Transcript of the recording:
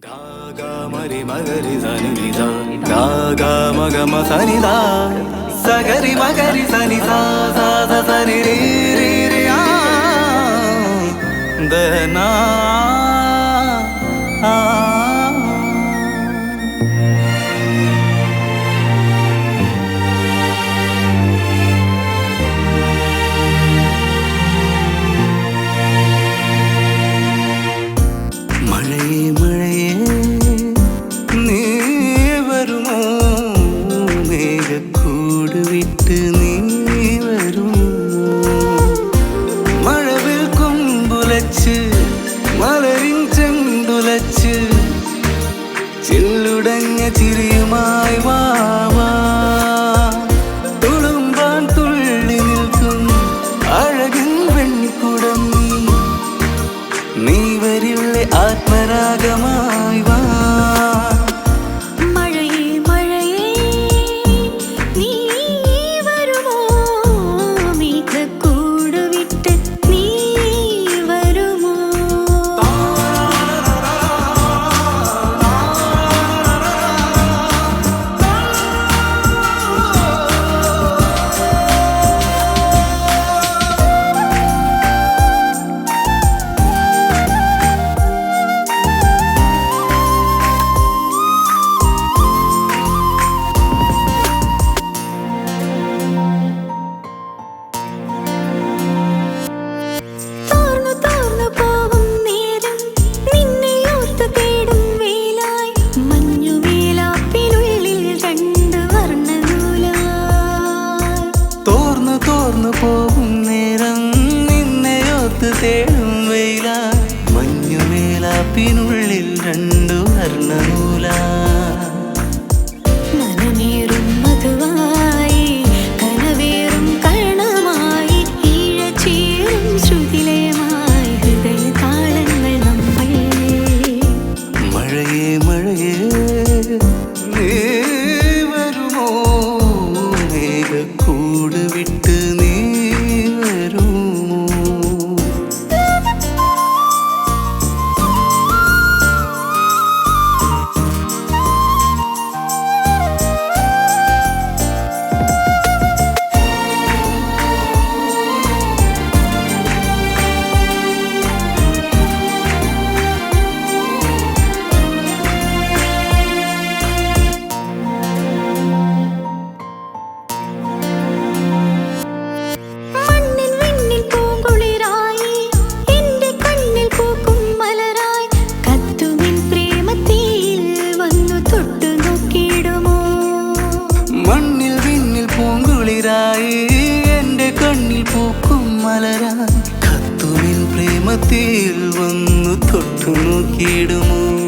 Gaga mari magari sanida, gaga magama sanida, sagari magari sanida, sa sa sani ri ri ri dana മലരിൻ ചെണ്ടുലച്ച് ചില്ലുടഞ്ഞ ചിരിയുമായി വാവാ തുളുമ്പാൻ തുള്ളി നിൽക്കും അഴകിൻ വെണ്ണിക്കുടം നീ വരില്ലേ ആത്മരാഗമായി വാ പോകും നേരം നിന്നെയോത്ത് തേടും വെയില മഞ്ഞുമേലാപ്പിനുള്ളിൽ രണ്ടു വർണ്ണനൂല മനമേറും മധുവായി കനവേറും കരണമായി ഈഴച്ചേരും ശ്രുതിലയമായി ഹൃദയ താളങ്ങൾ നമ്മൾ മഴയേ മഴയേ നീ വരുമോ മേഘക്കൂട് വിട്ട് എന്റെ കണ്ണിൽ പൂക്കും മലരായി കത്തുമിൻ പ്രേമത്തിൽ വന്നു തൊട്ടു നോക്കിയിടുമോ